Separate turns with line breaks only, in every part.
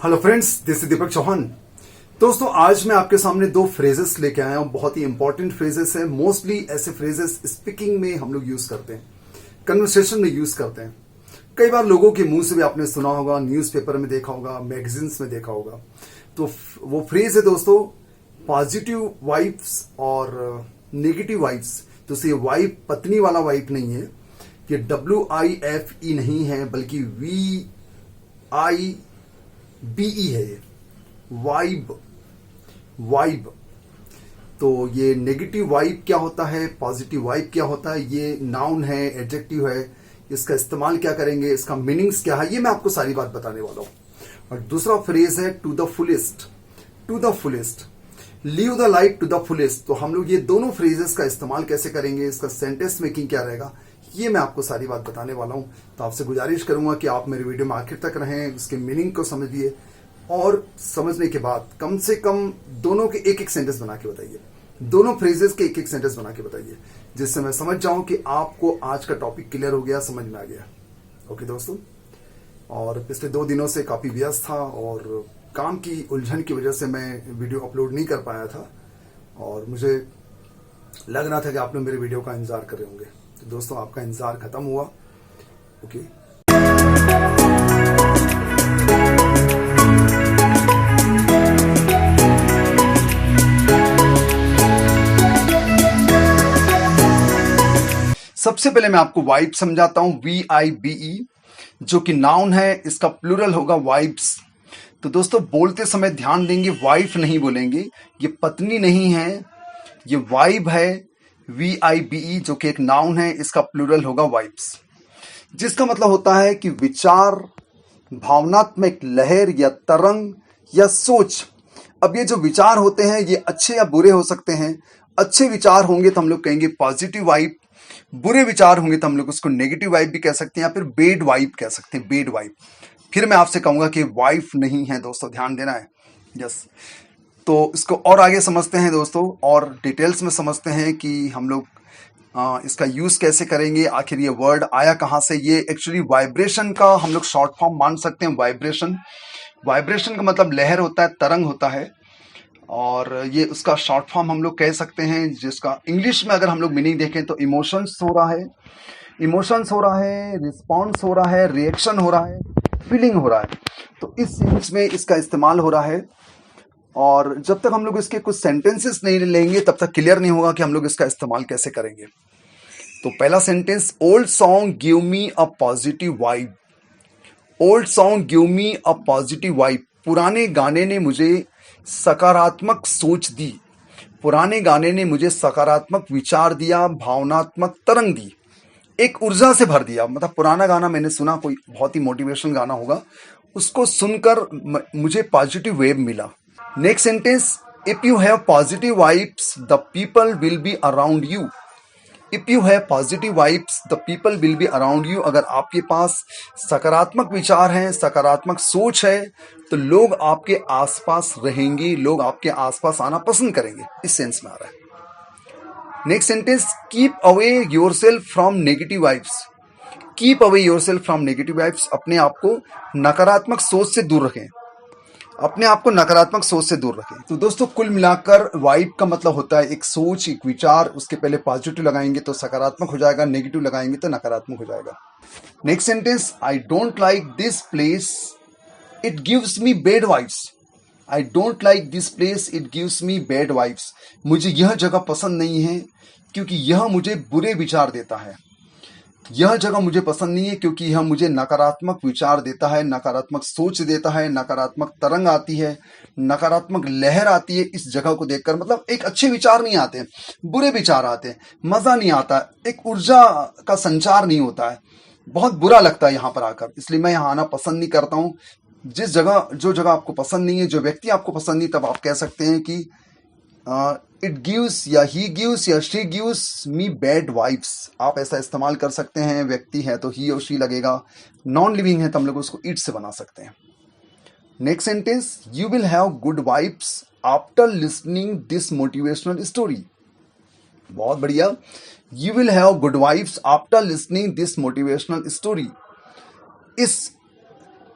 Hello friends, this is दीपक चौहान। दोस्तों, आज मैं आपके सामने दो फ्रेजेस लेके आया हूं। बहुत ही इंपॉर्टेंट फ्रेजेस है। मोस्टली ऐसे फ्रेजेस स्पीकिंग में हम लोग यूज करते हैं, कन्वर्सेशन में यूज करते हैं। कई बार लोगों के मुंह से भी आपने सुना होगा, न्यूज़पेपर में देखा होगा, मैगजीन्स में देखा होगा। तो वो फ्रेज है दोस्तों, पॉजिटिव वाइब्स और नेगेटिव वाइब्स। तो ये वाइब पत्नी वाला वाइब नहीं है, ये WIFE नहीं है, बल्कि VIBE है। ये वाइब, वाइब। तो ये नेगेटिव वाइब क्या होता है, पॉजिटिव वाइब क्या होता है, ये नाउन है, एडजेक्टिव है, इसका इस्तेमाल क्या करेंगे, इसका मीनिंग्स क्या है, ये मैं आपको सारी बात बताने वाला हूं। और दूसरा फ्रेज है to the fullest. To the fullest, live the life to the fullest. तो हम लोग ये दोनों फ्रेजेस का इस्तेमाल कैसे करेंगे, इसका सेंटेंस मेकिंग क्या रहेगा, ये मैं आपको सारी बात बताने वाला हूं। तो आपसे गुजारिश करूंगा कि आप मेरे वीडियो में आखिर तक रहें, उसके मीनिंग को समझिए और समझने के बाद कम से कम दोनों के एक एक सेंटेंस बना के बताइए, दोनों फ्रेजेस के एक एक सेंटेंस बना के बताइए, जिससे मैं समझ जाऊं कि आपको आज का टॉपिक क्लियर हो गया, समझ में आ गया। ओके दोस्तों, और पिछले 2 दिनों से काफी व्यस्त था और काम की उलझन की वजह से मैं वीडियो अपलोड नहीं कर पाया था, और मुझे लग रहा था कि आप लोग मेरे वीडियो का इंतजार कर रहे होंगे। तो दोस्तों, आपका इंतजार खत्म हुआ। ओके, सबसे पहले मैं आपको वाइब समझाता हूं, VIBE, जो कि नाउन है, इसका प्लूरल होगा वाइब्स। तो दोस्तों, बोलते समय ध्यान देंगे, वाइफ नहीं बोलेंगे, ये पत्नी नहीं है, ये वाइब है। VIBE जो कि एक नाउन है, इसका प्लूरल होगा वाइब्स, जिसका मतलब होता है कि विचार, भावनात्मक लहर या तरंग या सोच। अब ये जो विचार होते हैं, ये अच्छे या बुरे हो सकते हैं। अच्छे विचार होंगे तो हम लोग कहेंगे पॉजिटिव वाइब, बुरे विचार होंगे तो हम लोग उसको नेगेटिव वाइब भी कह सकते हैं, या फिर बेड वाइब कह सकते हैं, बेड वाइब। फिर मैं आपसे कहूंगा कि वाइफ नहीं है दोस्तों, ध्यान देना है। यस, तो इसको और आगे समझते हैं दोस्तों, और डिटेल्स में समझते हैं कि हम लोग इसका यूज कैसे करेंगे, आखिर ये वर्ड आया कहां से। ये एक्चुअली वाइब्रेशन का हम लोग शॉर्ट फॉर्म मान सकते हैं। वाइब्रेशन, वाइब्रेशन का मतलब लहर होता है, तरंग होता है, और ये उसका शॉर्ट फॉर्म हम लोग कह सकते हैं, जिसका इंग्लिश में अगर हम लोग मीनिंग देखें तो इमोशंस हो रहा है, इमोशंस हो रहा है, रिस्पॉन्स हो रहा है, रिएक्शन हो रहा है, फीलिंग हो रहा है। तो इस सेंस में इसका इस्तेमाल हो रहा है, और जब तक हम लोग इसके कुछ सेंटेंसेस नहीं लेंगे तब तक क्लियर नहीं होगा कि हम लोग इसका इस्तेमाल कैसे करेंगे। तो पहला sentence, old song give me a positive vibe. Old song give me a positive vibe, पुराने गाने ने मुझे सकारात्मक सोच दी, पुराने गाने ने मुझे सकारात्मक विचार दिया, भावनात्मक तरंग दी, एक ऊर्जा से भर दिया। मतलब पुराना गाना मैंने सुना, कोई बहुत ही मोटिवेशनल गाना होगा, उसको सुनकर मुझे पॉजिटिव वेव मिला। Next sentence, if you have positive vibes the people will be around you. If you have positive vibes the people will be around you, अगर आपके पास सकारात्मक विचार हैं, सकारात्मक सोच है, तो लोग आपके आसपास रहेंगे, लोग आपके आसपास आना पसंद करेंगे। इस सेंस में आ रहा है। Next sentence, keep away yourself from negative vibes. Keep away yourself from negative vibes, अपने आप को नकारात्मक सोच से दूर रखें, अपने आप को नकारात्मक सोच से दूर रखें। तो दोस्तों, कुल मिलाकर वाइब का मतलब होता है एक सोच, एक विचार, उसके पहले पॉजिटिव लगाएंगे तो सकारात्मक हो जाएगा, नेगेटिव लगाएंगे तो नकारात्मक हो जाएगा। Next sentence, I don't like this place, it gives me bad vibes. I don't like this place, it gives me bad vibes. मुझे यह जगह पसंद नहीं है क्योंकि यह मुझे बुरे विचार देता है। यह जगह मुझे पसंद नहीं है क्योंकि यह मुझे नकारात्मक विचार देता है, नकारात्मक सोच देता है, नकारात्मक तरंग आती है, नकारात्मक लहर आती है इस जगह को देखकर। मतलब एक अच्छे विचार नहीं आते, बुरे विचार आते हैं, मजा नहीं आता, एक ऊर्जा का संचार नहीं होता है, बहुत बुरा लगता है यहाँ पर आकर, इसलिए मैं यहाँ आना पसंद नहीं करता हूँ। जिस जगह, जो जगह आपको पसंद नहीं है, जो व्यक्ति आपको पसंद नहीं, तब आप कह सकते हैं कि इट गिव्स या ही गिव्स या she gives me bad vibes. आप ऐसा इस्तेमाल कर सकते हैं। व्यक्ति है तो ही और शी लगेगा, नॉन लिविंग है तो हम लोग उसको इट से बना सकते हैं। Next sentence, you will have good vibes after listening this motivational story. बहुत बढ़िया, you will have good vibes after listening this motivational story. इस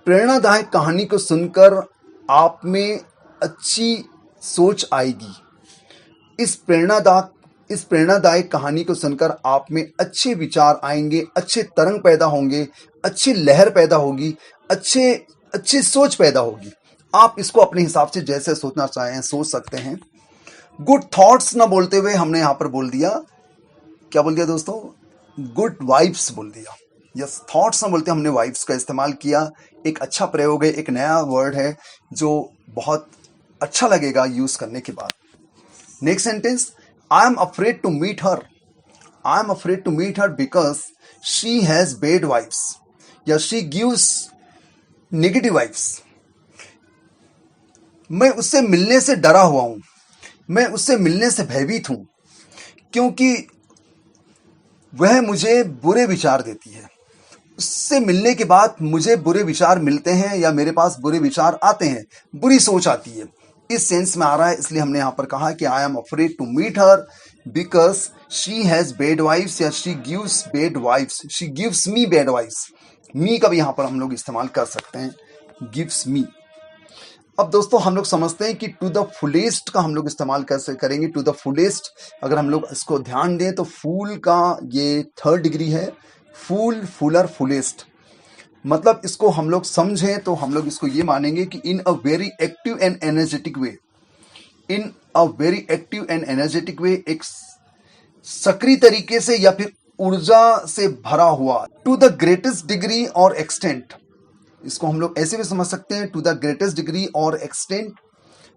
प्रेरणादायक कहानी को सुनकर आप में अच्छी सोच आएगी। इस प्रेरणादायक कहानी को सुनकर आप में अच्छे विचार आएंगे, अच्छे तरंग पैदा होंगे, अच्छी लहर पैदा होगी, अच्छी सोच पैदा होगी। आप इसको अपने हिसाब से जैसे सोचना चाहें सोच सकते हैं। गुड थॉट्स ना बोलते हुए हमने यहाँ पर बोल दिया, क्या बोल दिया दोस्तों? गुड वाइब्स बोल दिया। यस, थॉट्स ना बोलते हमने वाइब्स का इस्तेमाल किया। एक अच्छा प्रयोग है, एक नया वर्ड है जो बहुत अच्छा लगेगा यूज करने के बाद। Next sentence, I am afraid to meet her. I am afraid to meet her because she has bad vibes या शी गिव्स नेगेटिव वाइब्स। मैं उससे मिलने से डरा हुआ हूं, मैं उससे मिलने से भयभीत हूं, क्योंकि वह मुझे बुरे विचार देती है। उससे मिलने के बाद मुझे बुरे विचार मिलते हैं या मेरे पास बुरे विचार आते हैं, बुरी सोच आती है। इस सेंस में आ रहा है, इसलिए हमने यहां पर कहा कि I am afraid to meet her because she has bad vibes या she gives bad vibes, she gives me bad vibes. मी का भी यहां पर हम लोग इस्तेमाल कर सकते हैं, गिव्स मी। अब दोस्तों हम लोग समझते हैं कि टू द फुलेस्ट का हम लोग इस्तेमाल कैसे करेंगे। टू द फुलेस्ट अगर हम लोग इसको ध्यान दें तो फूल का ये थर्ड डिग्री है, फूल, फुलर, फुलेस्ट। मतलब इसको हम लोग समझें तो हम लोग इसको ये मानेंगे कि in a very active and energetic way, in a very active and energetic way, एक सक्रिय तरीके से या फिर ऊर्जा से भरा हुआ। टू द ग्रेटेस्ट डिग्री और एक्सटेंट, इसको हम लोग ऐसे भी समझ सकते हैं, टू द ग्रेटेस्ट डिग्री और एक्सटेंट।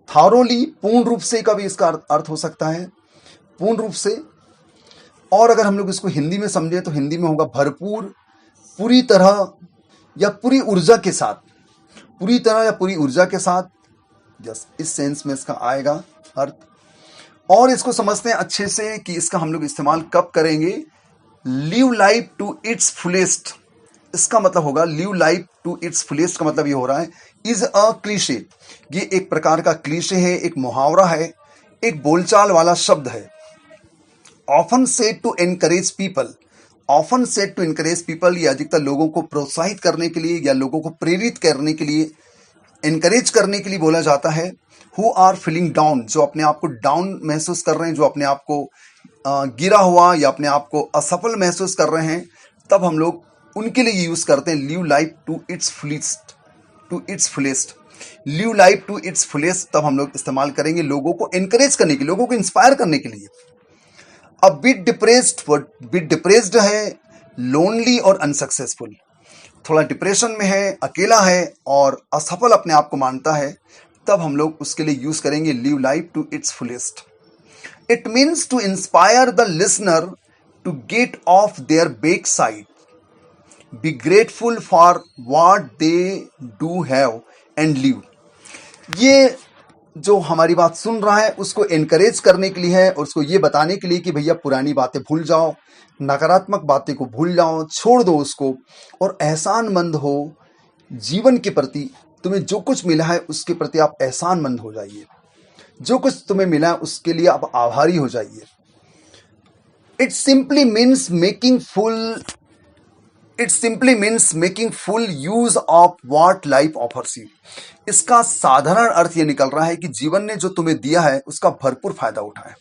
थारोली, पूर्ण रूप से का भी इसका अर्थ हो सकता है, पूर्ण रूप से। और अगर हम लोग इसको हिंदी में समझें तो हिंदी में होगा भरपूर, पूरी तरह या पूरी ऊर्जा के साथ, पूरी तरह या पूरी ऊर्जा के साथ। यस, इस सेंस में इसका आएगा अर्थ। और इसको समझते हैं अच्छे से कि इसका हम लोग इस्तेमाल कब करेंगे। Live life to its fullest, इसका मतलब होगा live life to its fullest का मतलब ये हो रहा है इज अ क्लीशे। ये एक प्रकार का क्लीशे है, एक मुहावरा है, एक बोलचाल वाला शब्द है। Often said to encourage people, often said to encourage people, ये अधिकतर लोगों को प्रोत्साहित करने के लिए या लोगों को प्रेरित करने के लिए, एनकरेज करने के लिए बोला जाता है। हु आर फीलिंग डाउन, जो अपने आप को डाउन महसूस कर रहे हैं, जो अपने आप को गिरा हुआ या अपने आप को असफल महसूस कर रहे हैं, तब हम लोग उनके लिए यूज करते हैं live life to its fullest, to its fullest. Live life to its fullest तब हम लोग इस्तेमाल करेंगे लोगों को एनकरेज करने के लिए, लोगों को इंस्पायर करने के लिए। अब बिट डिप्रेस्ड, बिट डिप्रेस्ड है, लोनली और अनसक्सेसफुल, थोड़ा डिप्रेशन में है, अकेला है और असफल अपने आप को मानता है, तब हम लोग उसके लिए यूज करेंगे live life to its fullest. It means to inspire the listener to get off their back side, be grateful for what they do have and live. ये जो हमारी बात सुन रहा है उसको एनकरेज करने के लिए है और उसको ये बताने के लिए कि भैया पुरानी बातें भूल जाओ, नकारात्मक बातें को भूल जाओ, छोड़ दो उसको, और एहसानमंद हो जीवन के प्रति। तुम्हें जो कुछ मिला है उसके प्रति आप एहसानमंद हो जाइए, जो कुछ तुम्हें मिला है उसके लिए आप आभारी हो जाइए। It simply means making full use of what life offers you. इसका साधारण अर्थ यह निकल रहा है कि जीवन ने जो तुम्हें दिया है उसका भरपूर फायदा उठाएं।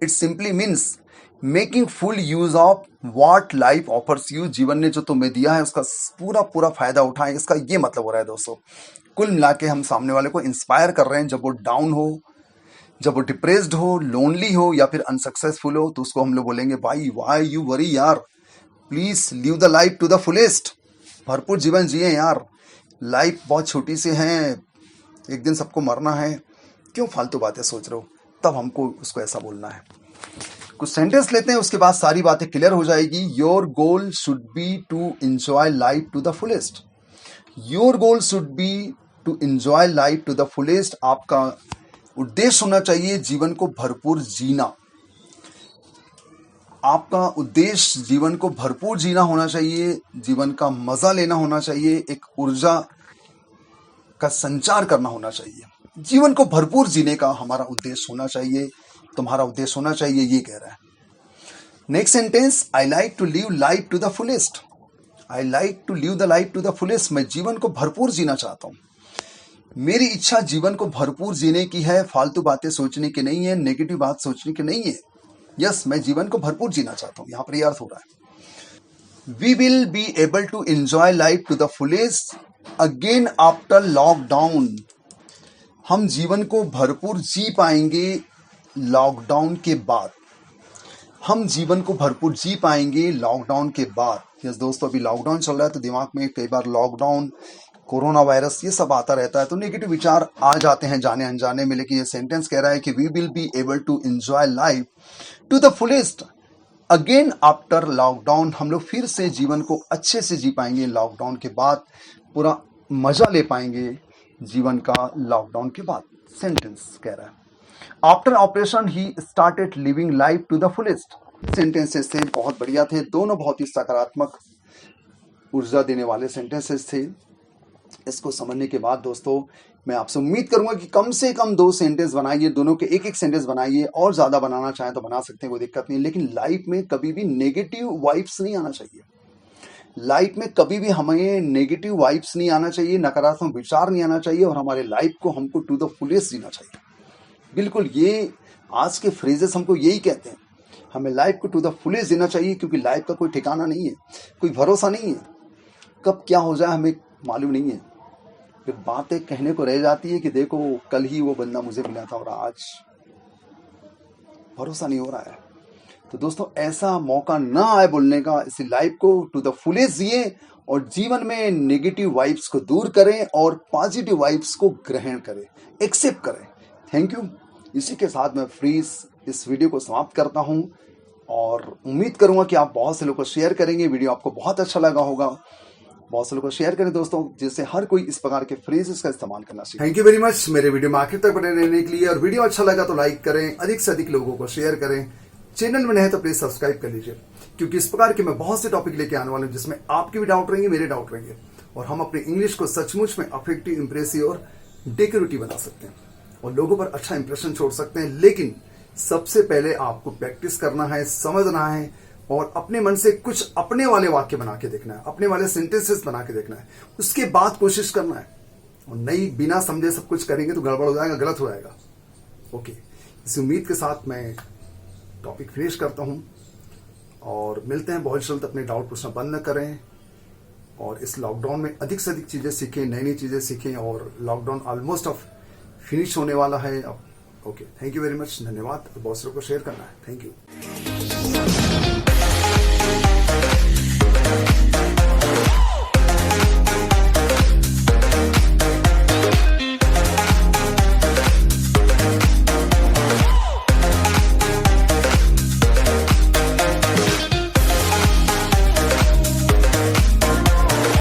It simply means making full use of what life offers you, जीवन ने जो तुम्हें दिया है उसका पूरा फायदा उठाएं। इसका ये मतलब हो रहा है दोस्तों, कुल मिला के हम सामने वाले को इंस्पायर कर रहे हैं। जब वो डाउन हो, जब वो डिप्रेस्ड हो, लोनली हो या फिर अनसक्सेसफुल हो, तो उसको हम लोग बोलेंगे भाई व्हाई यू वरी यार, please live the life to the fullest, भरपूर जीवन जिए यार, लाइफ बहुत छोटी सी है, एक दिन सबको मरना है, क्यों फालतू बातें सोच रहे हो। तब हमको उसको ऐसा बोलना है। कुछ सेंटेंस लेते हैं, उसके बाद सारी बातें क्लियर हो जाएगी। Your goal should be to enjoy life to the fullest, your goal should be to enjoy life to the fullest. आपका उद्देश्य होना चाहिए जीवन को भरपूर जीना, आपका उद्देश्य जीवन को भरपूर जीना होना चाहिए, जीवन का मजा लेना होना चाहिए, एक ऊर्जा का संचार करना होना चाहिए, जीवन को भरपूर जीने का हमारा उद्देश्य होना चाहिए, तुम्हारा उद्देश्य होना चाहिए, ये कह रहा है। Next sentence, I like to live life to the fullest, I like to live the life to the fullest, मैं जीवन को भरपूर जीना चाहता हूं। मेरी इच्छा जीवन को भरपूर जीने की है, फालतू बातें सोचने की नहीं है, नेगेटिव बात सोचने की नहीं है। यस, मैं जीवन को भरपूर जीना चाहता हूं। यहां पर यह अर्थ हो रहा है, we will be able to enjoy life to the fullest again after lockdown. हम जीवन को भरपूर जी पाएंगे लॉकडाउन के बाद। हम जीवन को भरपूर जी पाएंगे लॉकडाउन के बाद। यस दोस्तों, अभी लॉकडाउन चल रहा है तो दिमाग में कई बार लॉकडाउन, कोरोना वायरस, ये सब आता रहता है तो नेगेटिव विचार आ जाते हैं जाने अनजाने में। लेकिन ये सेंटेंस कह रहा है कि we will be able to enjoy life to the fullest again after lockdown. हम लोग फिर से जीवन को अच्छे से जी पाएंगे लॉकडाउन के बाद, पूरा मजा ले पाएंगे जीवन का लॉकडाउन के बाद। सेंटेंस कह रहा है after operation he started living life to the fullest. Sentences थे, बहुत बढ़िया थे, दोनों बहुत ही सकारात्मक ऊर्जा देने वाले सेंटेंसेस थे। इसको समझने के बाद दोस्तों मैं आपसे उम्मीद करूंगा कि कम से कम 2 सेंटेंस बनाइए, दोनों के एक सेंटेंस बनाइए, और ज्यादा बनाना चाहें तो बना सकते हैं, कोई दिक्कत नहीं। लेकिन लाइफ में कभी भी नेगेटिव वाइब्स नहीं आना चाहिए। लाइफ में कभी भी हमें नेगेटिव वाइब्स नहीं आना चाहिए, नकारात्मक विचार नहीं आना चाहिए, और हमारे लाइफ को हमको टू द फुलेस्ट जीना चाहिए। बिल्कुल, ये आज के फ्रेजेस हमको यही कहते हैं, हमें लाइफ को टू द फुलेस्ट जीना चाहिए, क्योंकि लाइफ का कोई ठिकाना नहीं है, कोई भरोसा नहीं है, कब क्या हो जाए हमें मालूम नहीं है। फिर बातें कहने को रह जाती है कि देखो कल ही वो बंदा मुझे मिला था और आज भरोसा नहीं हो रहा है। तो दोस्तों ऐसा मौका ना आए बोलने का, इसी लाइफ को टू द फुलेस्ट जिए और जीवन में नेगेटिव वाइब्स को दूर करें और पॉजिटिव वाइब्स को ग्रहण करें, एक्सेप्ट करें। Thank you. इसी के साथ मैं फ्रीज इस वीडियो को समाप्त करता हूं और उम्मीद करूंगा कि आप बहुत से लोगों को शेयर करेंगे। वीडियो आपको बहुत अच्छा लगा होगा, बहुत से लोगों को शेयर करें दोस्तों, जिससे हर कोई इस प्रकार के फ्रेजेस का इस्तेमाल करना सीखे। थैंक यू वेरी मच मेरे वीडियो में आखिर तक बने रहने के लिए। और वीडियो अच्छा लगा तो लाइक करें, अधिक से अधिक लोगों को शेयर करें। चैनल में नए तो प्लीज सब्सक्राइब कर लीजिए, क्योंकि इस प्रकार के मैं बहुत से टॉपिक लेके आने वाले हूं जिसमें आपके भी डाउट रहेंगे, मेरे डाउट रहेंगे, और हम अपने इंग्लिश को सचमुच में अफेक्टिव, इंप्रेसिव और डेकोरेटिव बना सकते हैं और लोगों पर अच्छा इंप्रेशन छोड़ सकते हैं। लेकिन सबसे पहले आपको प्रैक्टिस करना है, समझना है और अपने मन से कुछ अपने वाले वाक्य बना के देखना है, अपने वाले सेंटेंसेस बना के देखना है, उसके बाद कोशिश करना है। और नहीं, बिना समझे सब कुछ करेंगे तो गड़बड़ हो जाएगा, गलत हो जाएगा। ओके, इस उम्मीद के साथ मैं टॉपिक फिनिश करता हूं और मिलते हैं बहुत जल्द। अपने डाउट पूछना बंद न करें और इस लॉकडाउन में अधिक से अधिक चीजें सीखें, नई नई चीजें सीखें, और लॉकडाउन ऑलमोस्ट ऑफ फिनिश होने वाला है अब। Okay, thank you very much, धन्यवाद। बहुत से लोगों को शेयर करना है। Thank you.